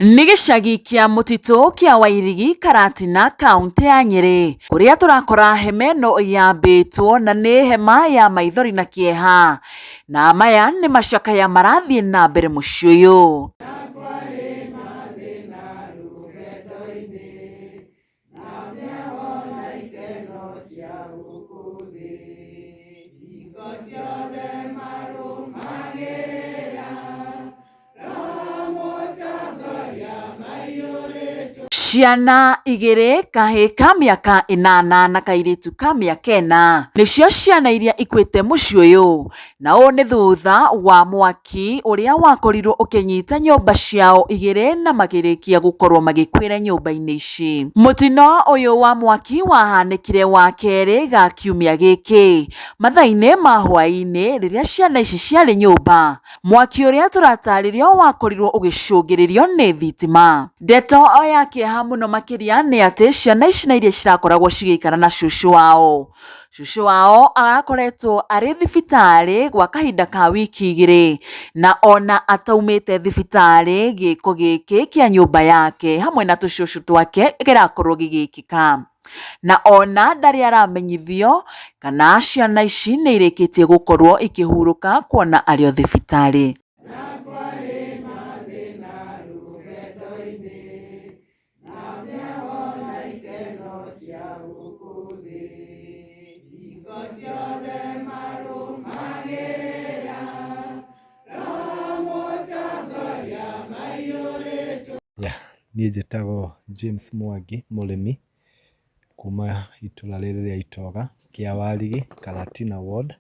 Nĩ gĩcagi kĩa mũtitũ kĩa Wairigi Karatina kaunti ya Nyeri kũrĩa tũrakora hema ĩno yambĩtwo na nĩ hema ya maithori na kĩeha, na maya nĩ macakaya marathiĩ na mbere mũciĩ ũyũ. Ciana igĩrĩ, kahĩ ka mĩaka 8 na kairĩtu ka mĩaka 4 nĩcio ciana iria ikuĩte mũciĩ ũyũ, na ũũ nĩ thutha wa mwaki ũrĩa wakorirwo ũkĩnyita nyũmba ciao igĩrĩ na makĩrĩkia gũkorwo magĩkuĩra nyũmba-inĩ ici. Mũtino ũyũ wa mwaki wahanĩkire wa kerĩ ga kiumia gĩkĩ mathaa-inĩ ma hwaĩ-inĩ rĩrĩa ciana ici ciarĩ nyũmba. Mwaki ũrĩa tũratarĩrio wakorirwo ũgĩcũngĩrĩrio nĩ thitima. Ndeto ya kĩeha mũno makĩria nĩ atĩ ciana ici na iria cirakoragwo cigĩikara na cũcũ wao. Cũcũ wao agakoretwo arĩ thibitarĩ gwa kahinda ka wiki igĩrĩ, na ona ataumĩte thibitarĩ gĩko gĩkĩ kĩa nyũmba yake hamwe na tũcũcũ twake gĩrakorwo gĩgĩkĩka. Na ona ndarĩ aramenyithio kana ciana ici nĩ irĩkĩtie gũkorwo ikĩhurũka kuona arĩ o thibitarĩ. Niĩ njĩtagwo James Mwangi mũrĩmi kuma itũra rĩrĩ rĩa Itoga kĩa Warigi Karatina Ward.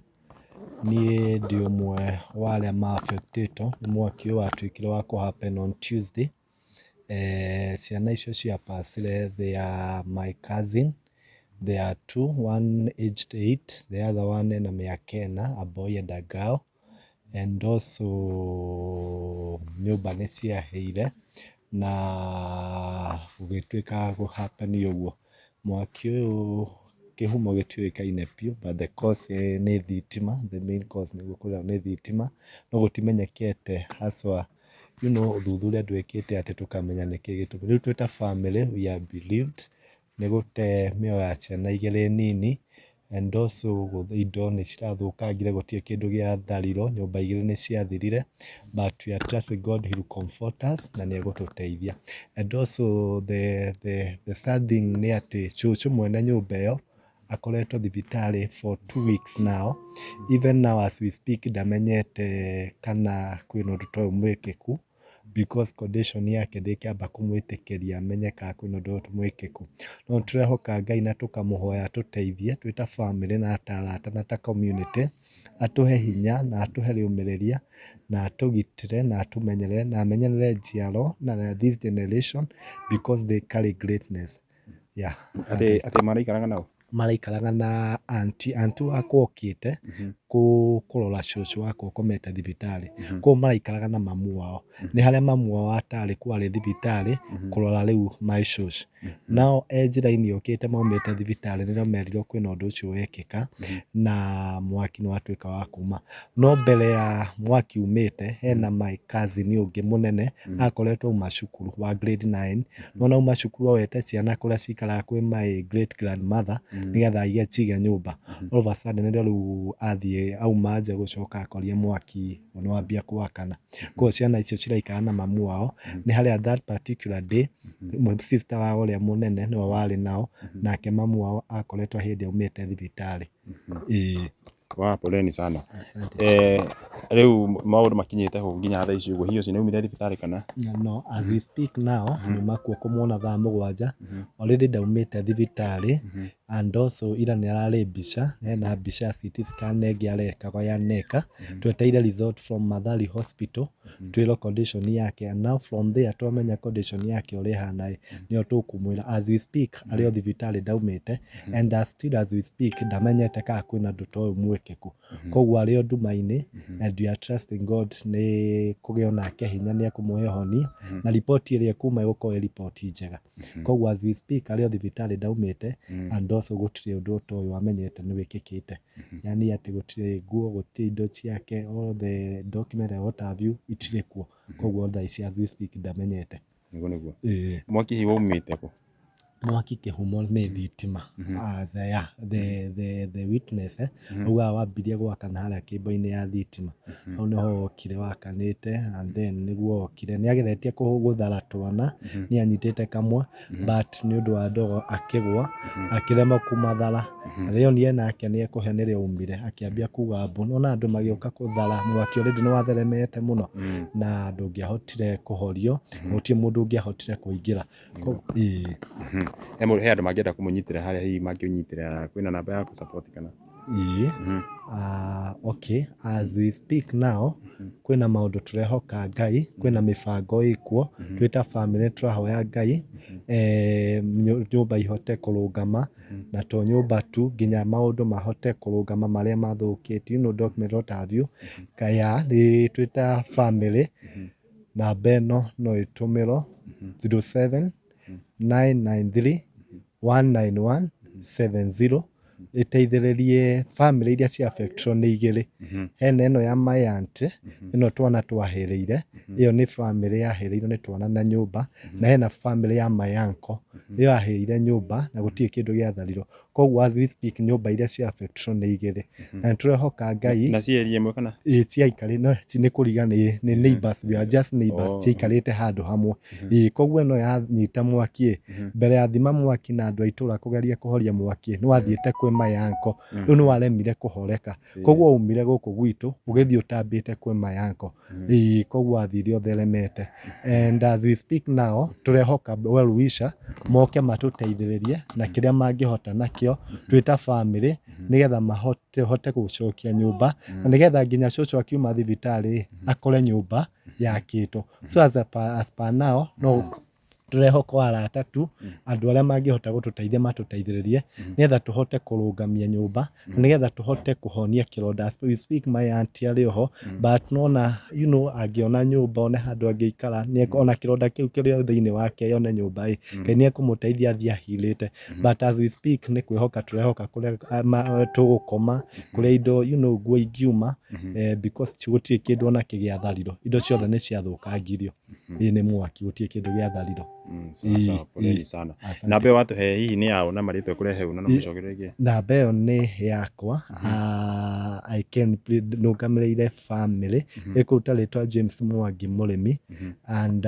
Niĩ ndĩ ũmwe wa arĩa ma-affectĩtwo nĩ mwaki ũyũ watuĩkire wa kũ happen on Tuesday. Ciana icio cia passed, they are my cousin. There are two, one aged 8, the other one ena mĩaka 4, a boy and a girl. And also nyũmba nĩ ciahĩire na gũgĩtuĩka kũ happen ũguo. Mwaki ũyũ kĩhumo gĩtiũĩkaine biũ, but the cause nĩ thitima, the main cause nĩguo kũrĩa nĩ thitima, no gũtimenyekete haswa ũthuthuria ndwĩkĩte atĩ tũkamenya nĩkĩĩ gĩtũmi. Rĩu twĩ ta family we are believed nĩ gũte mĩoyo ya ciana igĩrĩ nini, and also indo nĩ cirathũkangire, gũtirĩ kĩndũ gĩatharirwo, nyũmba igĩrĩ nĩ ciathirire, but we are trusting God he will comfort us na nĩ egũtũteithia. And also the sad thing nĩ atĩ cũcũ mwene nyũmba ĩyo akoretwo thibitarĩ for 2 weeks now. Even now as we speak ndamenyete kana kwĩna ũndũ ta ũyũ mwĩkĩku, because condition yake ndĩkĩamba kũmwĩtĩkĩria amenye kana kwĩna ũndũ ũyũ mwĩkĩku. No tũrehoka Ngai na tũkamũhoya atũteithie twĩ ta family na ta arata na ta community, atũhe hinya na atũhe rĩũmĩrĩria na atũgitĩre na atũmenyerere na amenyerere njiaro na this generation because they carry greatness. Atĩ maraikaraga nao? Maraikaraga na aunti wakwa okĩte kũrora cũcũ wakwa ũkomete thibitarĩ. Koguo maraikaraga na mamu wao. Nĩ harĩa mamu wao atarĩ kwarĩ thibitarĩ kũrora rĩu my cũcũ. Nao njĩra-inĩ okĩte maumĩte thibitarĩ nĩrĩo merirwo kwĩna ũndũ ũcio wekĩka na mwaki nĩ watuĩka wa kuma. No mbere ya mwaki umĩte hena my cousin ũngĩ mũnene akoretwo auma cukuru wa grade 9, no auma cukuru oete ciana kũrĩa cikaraga kwĩ my great grandmother nĩgetha cige nyũmba. All of a sudden nĩrĩo rĩu athiĩ auma nja gũcoka akorire mwaki nĩ wambia kũwakana. Koguo ciana icio ciraikara na mamu wao. Nĩ harĩa that particular day sister wao ũrĩa mũnene nĩwe warĩ nao, nake mamu wao akoretwo hĩndĩ aumĩte thibitarĩ. Poleni sana. Rĩu maũndũ makinyĩte hũ nginya thaa ici ũguo, hihi ũcio nĩaumire thibitarĩ kana? No, as we speak now, nyuma kuo kũmwona thaa 7, already ndaumĩte thibitarĩ, and also ira nĩ ararĩ mbica, hena mbica CT scan ĩngĩ arekaga ya neka, tweteire result from Mathari Hospital, twĩrwo condition yake, and now from there twamenya condition yake ũrĩa ĩhana nĩyo tũkũmwĩra as we speak arĩ o thibitarĩ ndaumĩte, and still as we speak ndamenyete kana kwĩna ũndũ ta ũyũ mwĩkĩku. Koguo arĩ o nduma-inĩ, and we are trusting God nĩ kũgĩa onake hinya nĩ ekũmũhe ũhoni, na ripoti ĩrĩa ĩkuma ĩgũkorwo ĩ ripoti njega. Koguo as we speak arĩ o thibitarĩ ndaumĩte, and also gũtirĩ ũndũ ta ũyũ wamenyete nĩ wĩkĩkĩte. Yani atĩ gũtirĩ nguo, gũtirĩ indo ciake, all the document and what have you itirĩ kuo. Koguo thaa ici as we speak ndamenyete. Niguo niguo. Mwaki hiyo umite ko. Mwaki kĩhumo nĩ thitima. As the witness uga wambirie gwakana harĩa kĩmbo-inĩ ya thitima. Hau nĩho wokire wakanĩte and then nĩguo wokire. Nĩageretie gũthara twana, nĩanyitĩte kamwe but nĩ ũndũ wa ndogo akĩgwa akĩremwo kumathara. Rĩonire nake nĩekũhe nĩrĩo aumire akĩambia kuga mbu. Nona andũ magĩũka kũthara mwaki already nĩwatheremete mũno na ndũngĩahotire kũhorio, gũtirĩ mũndũ ũngĩahotire kũingĩra. He andũ mangĩenda kũmũnyitĩra harĩa hihi mangĩũnyitĩra, kwĩna namba ya support kana? Okay, as we speak now, kwĩna maũndũ tũrehoka Ngai, kwĩna mĩbango ĩkuo, twĩta family tũrahoya Ngai nyũmba ihote kũrũgama, na to nyũmba tu nginya maũndũ mahote kũrũgama marĩa mathũkĩtio, you know, document what have you. Kaya twĩta family, namba ĩno no ĩtũmĩrwo 07 993 191 70 ĩteithĩrĩrie family iria cia affectwo nĩ igĩrĩ. Hena ĩno ya my aunty, ĩno twana twahereire, ĩyo nĩ family yahereirwo nĩ twana na nyũmba, na hena family ya my uncle, ĩyo yahereire nyũmba na gũtirĩ kĩndũ gĩatharirwo. Koguo as we speak nyũmba iria cia affectwo nĩ igĩrĩ. Na nĩtũrehoka Ngai. Na cieri ĩmwe kana? Ciaikarĩ no nĩ kũrigana nĩ neighbors, we are just neighbors, ciaikarĩte handũ hamwe. Koguo ĩno yanyita mwaki mbere ya thima mwaki na andũ a itũra kũgeria kũhoria mwaki nĩwathiĩte kwĩ my uncle, rĩu nĩwaremire kũhoreka. Koguo umire gũkũ gwitũ ũgĩthiĩ ũtambĩte kwĩ my uncle. Koguo wathire ũtheremete. And as we speak now tũrehoka well wisher moke matũteithĩrĩrie na kĩrĩa mangĩhota nakĩo twĩta family, nĩgetha mahote gũcokia nyũmba, na nĩgetha nginya cũcũ akiuma thibitarĩ akore nyũmba yakĩtwo. So as per now no tũrehoka arata tu, andũ arĩa mangĩhota gũtũteithia matũteithĩrĩrie nĩgetha tũhote kũrũgamia nyũmba, nĩgetha tũhote kũhonia kĩronda. As we speak my aunty arĩ oho, but nona you know angĩona nyũmba one handũ angĩikara, ona kĩronda kĩu kĩrĩ thĩinĩ wake yone nyũmba Ngai nĩekũmũteithia athiĩ ahilĩte. But as we speak nĩ kwĩhoka tũrehoka kũrĩa tũgũkoma, kũrĩa indo you know nguo ingiuma, because gũtirĩ kĩndũ ona kĩgĩatharirwo, indo ciothe nĩ ciathũkangirio nĩ mwaki, gũtirĩ kĩndũ gĩatharirwo. Sawa, poleni sana. Namba ĩyo watuhe hihi nĩ yao na marĩtwa kũrehe una no mũcokerie rĩngĩ? Namba ĩyo nĩ yakwa. I can nũgamĩrĩire family ĩkũruta rĩtwa James Mwangi mũrĩmi, and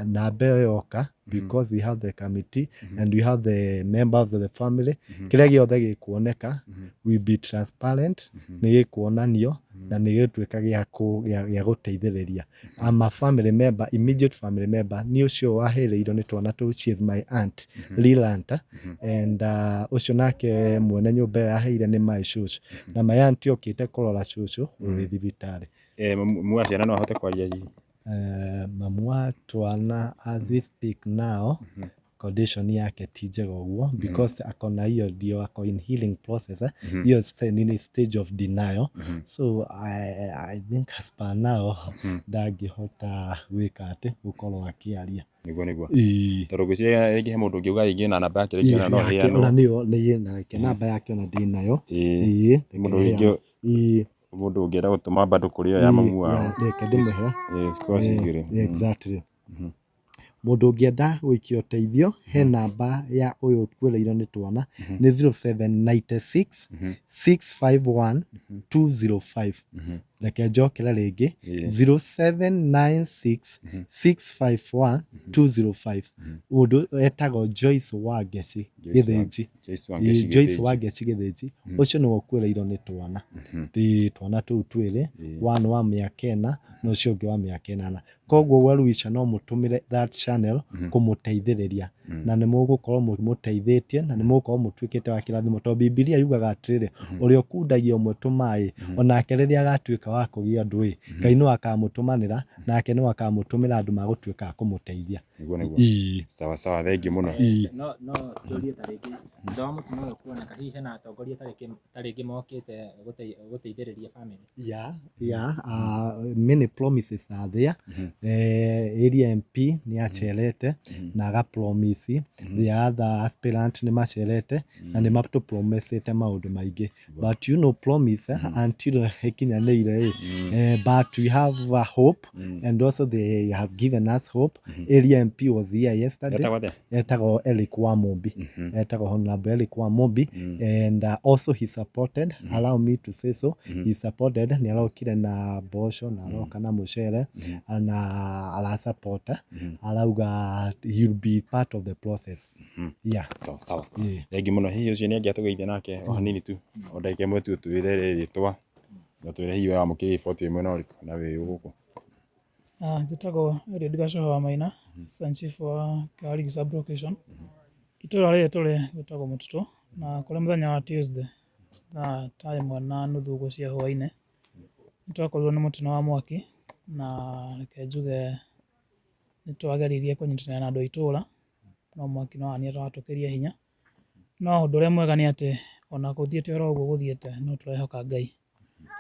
namba ĩyo yoka because we have the committee and we have the members of the family. Kĩrĩa gĩothe gĩkuoneka we be transparent, nĩ gĩkuonanio na nĩ gĩtuĩka gĩa gũteithĩrĩria. I'm a family member, immediate family member, nĩ ũcio wahereirwo nĩ twana tũu, she is my aunt, real aunt, and ũcio nake mwene nyũmba yaheire nĩ my cũcũ, na my aunt okĩte kũrora cũcũ ũrĩ thibitarĩ. Mamu wa ciana no ahote kwaria hihi? Mamu wa twana as we speak now condition yake ti njega ũguo, because akona hiyo ndio ako in healing process, hiyo in stage of denial. So I think as per now ndangĩhota gwĩka atĩ gũkorwo akĩaria. Niguo niguo. Tondũ gwĩciria rĩngĩ he mũndũ ũngĩuga rĩngĩ na namba yake rĩngĩ no heanwo. Ona nĩyo namba yake ona ndĩnayo. Mũndũ ũngĩenda gũtũma bado kũrĩ ĩyo ya mamu wao. Reke ndĩmũhe. Exactly. Mũndũ ũngĩenda gũikia ũteithio he namba ya ũyũ kwĩrĩirwo nĩ twana nĩ 0796 651 205. Reke njokere rĩngĩ 0796 651 205. Mũndũ etagwo Joyce Wangeci Gĩthĩnji. Joyce Wangeci Gĩthĩnji, ũcio nĩwe ũkwĩrĩirwo nĩ twana. Twana tũu twĩrĩ, one wa mĩaka 4 na ũcio ũngĩ wa mĩaka 8. Koguo well wisher no mũtũmĩre that channel kũmũteithĩrĩria, na nĩ mũgũkorwo mũteithĩtie na nĩ mũgũkorwo mũtuĩkĩte wa kĩrathimo, tondũ Bibilia yugaga atĩrĩrĩ, ũrĩa ũkundagia ũmwe tũmaĩ onake rĩrĩa agatuĩka wa kũgĩa andũ Ngai no akamũtũmanĩra, nake no akamũtũmĩra andũ magũtuĩka a kũmũteithia. Niguo niguo. Sawa sawa, thengiũ mũno. No tũrie ta rĩngĩ ndo mũtumia ũyũ kuoneka hihi hena atongoria ta rĩngĩ mokĩte gũteithĩrĩria family. Many promises are there. Area MP nĩ acerete na agapromise, the other aspirant nĩ macerete na nĩ matũpromesete maũndũ maingĩ, but you know promise until ĩkinyanĩire but we have hope, and also they have given us hope. Area MP was here yesterday. Etagwo Eric Wamumbi. Etagwo Honorable Eric Wamumbi, and also he supported, allow me to say so, he supported, ni arokire na bosho, na aroka na mucere, na ala supporter, alauga he'll be part of the process. Yeah. Sawa. Thengi muno hihi ucio ni angiatugeithia nake o hanini tu. O ndagika imwe tu twire ritwa. Na twire hihi wa mukiri riboti imwe na uriku na wi guku. Njĩtagwo Eliud Gacoho wa Maina, Assistant Chief wa Kĩharigi Sub-location. Itũra rĩrĩ tũrĩ gwĩtagwo Mũtitũ, na kũrĩ mũthenya wa Tuesday thaa 1:30 cia hwainĩ nĩtwakorirwo nĩ mũtino wa mwaki, na reke njuge nĩtwageririe kũnyitanĩra na andũ a itũra, no mwaki no wani watũkĩria hinya, no ũndũ ũrĩa mwega nĩ atĩ ona gũthiĩte oro ũguo gũthiĩte no tũrehoka Ngai.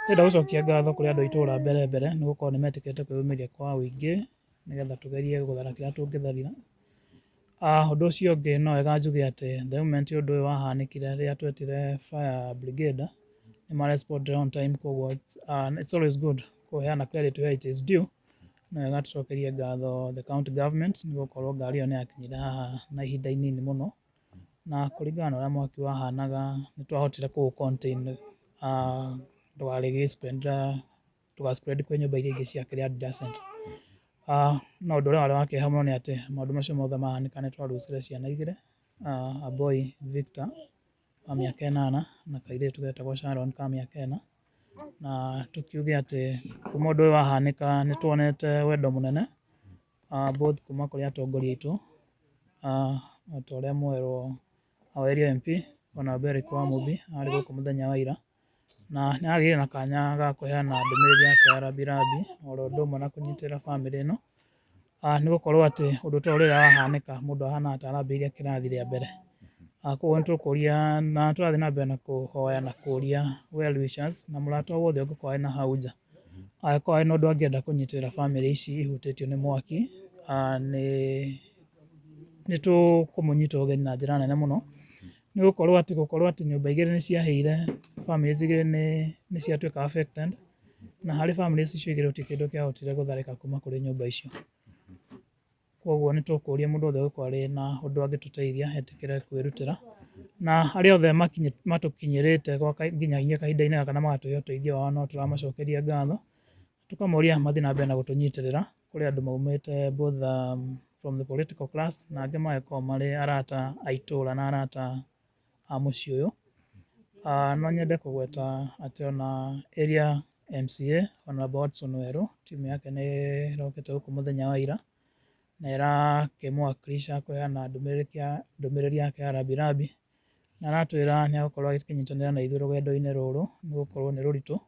Ndĩrenda gũcokia ngatho kũrĩ andũ a itũra mbere nĩgũkorwo nĩmetĩkĩte kwĩyumĩria kwa ũingĩ nĩgetha tũgerie gũthara kĩrĩa tũngĩtharira. Ũndũ ũcio ũngĩ no wega njuge atĩ the moment ũndũ ũyũ wahanĩkire rĩrĩa twetire fire brigade nĩmarespondire on time, koguo it's always good kũheana credit where it is due. No wega tũcokerie ngatho the county government nĩgũkorwo ngari ĩyo nĩyakinyire haha na ihinda inini mũno, na kũringana na ũrĩa mwaki wahanaga nĩtwahotire kũũ contain tũgaspread kwĩ nyũmba iria ingĩ ciakĩrĩ adjacent. No ũndũ ũrĩa warĩ wa kĩeha mũno nĩ atĩ maũndũ macio mothe mahanĩka nĩtwarucire ciana igĩrĩ, a boy Victor wa mĩaka 8 na kairĩtu getagwo Sharon ka mĩaka 4, na tukiuge atĩ kuma ũndũ ũyũ wahanĩka nĩtuonete wendo mũnene both kuma kũrĩ atongoria aitũ, ta ũrĩa mwerwo our area MP Honorable Eric Wamumbi arĩ gũkũ mũthenya wa ira, na nĩagĩire na kanya ga kũheana ndũmĩrĩri yake rambirambi oro ũndũ ũmwe na kũnyitĩrĩra bamĩrĩ ĩno, nĩgũkorwo atĩ ũndũ ta ũrĩa wahanĩka mũndũ ahana ta arambĩrĩria kĩrathi rĩa mbere. Koguo nĩtũkũria na tũrathiĩ na mbere na kũhoya na kũria well wishers na mũrata wothe ũngĩkorwo arĩ na hau nja, angĩkorwo arĩ na ũndũ angĩenda kũnyitĩrĩra bamĩrĩ ici ihutĩtio nĩ mwaki, nĩtũkũmũnyita ũgeni na njĩra nene mũno, nĩgũkorwo atĩ nyũmba igĩrĩ nĩciahĩire, families igĩrĩ nĩciatuĩka affected, na harĩ families icio igĩrĩ gũtirĩ kĩndũ kĩahotire gũtharĩka kuma kũrĩ nyũmba icio. Koguo nĩtũkũria mũndũ wothe ũngĩkorwo arĩ na ũndũ angĩtũteithia etĩkĩre kwĩrutĩra, na arĩa othe matũkinyĩrĩte nginyagia kahinda-inĩ gaka na magatũhe ũteithio wao no tũramacokeria ngatho, tũkamoria mathiĩ na mbere na gũtũnyitĩrĩra. Kũrĩ andũ maumĩte both from the political class na angĩ magĩkorwo marĩ arata a itũra na arata a mũciĩ ũyũ. No nyende kũgweta atĩ ona area MCA Honorable Watson Werũ timu yake nĩĩrokete gũkũ mũthenya wa ira na ĩrakĩmũwakilisha kũheana ndũmĩrĩri yake ya rambirambi, na aratwĩra nĩagũkorwo agĩkĩnyitanĩra na ithuĩ rũgendo-inĩ rũrũ nĩgũkorwo nĩ rũritũ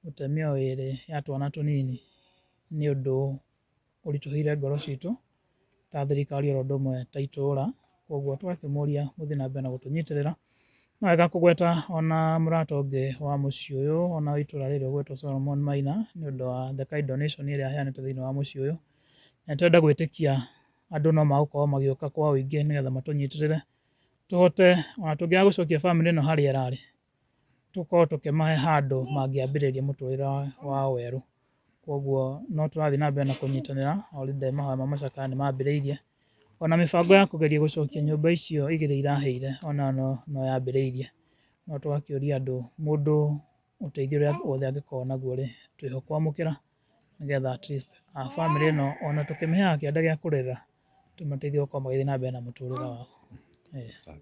gũte mĩoyo ĩrĩ ya twana tũnini nĩ ũndũ ũritũhĩire ngoro citũ ta thirikari oro ũndũ ũmwe ta itũra. Koguo tũgakĩmũria gũthiĩ na mbere na gũtũnyitĩrĩra. No wega kũgweta ona mũrata ũngĩ wa mũciĩ ũyũ ona wa itũra rĩrĩ ũgwĩtwo Solomon Maina nĩũndũ wa the kind donation ĩrĩa aheanĩte thĩinĩ wa mũciĩ ũyũ, na nĩtũrenda gwĩtĩkia andũ no magũkorwo magĩũka kwa ũingĩ nĩgetha matũnyitĩrĩre, tũhote ona tũngĩaga gũcokia bamĩrĩ ĩno harĩa ĩrarĩ, tũkorwo tũkĩmahe handũ mangĩambĩrĩria mũtũrĩre wao werũ. Koguo no tũrathiĩ na mbere na kũnyitanĩra already mahoya ma macakaya nĩmambĩrĩirie, ona mĩbango ya kũgeria gũcokia nyũmba icio igĩrĩ irahĩire ona no yambĩrĩirie, no tũgakĩũria andũ mũndũ ũteithio ũrĩa wothe angĩkorwo naguo rĩ twĩho kwamũkĩra, nĩgetha at least bamĩrĩ ĩno ona tũkĩmĩheaga kĩanda gĩa kũrĩra tũmateithie gũkorwo magĩthiĩ na mbere na mũtũrĩre wao.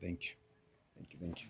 Thank you.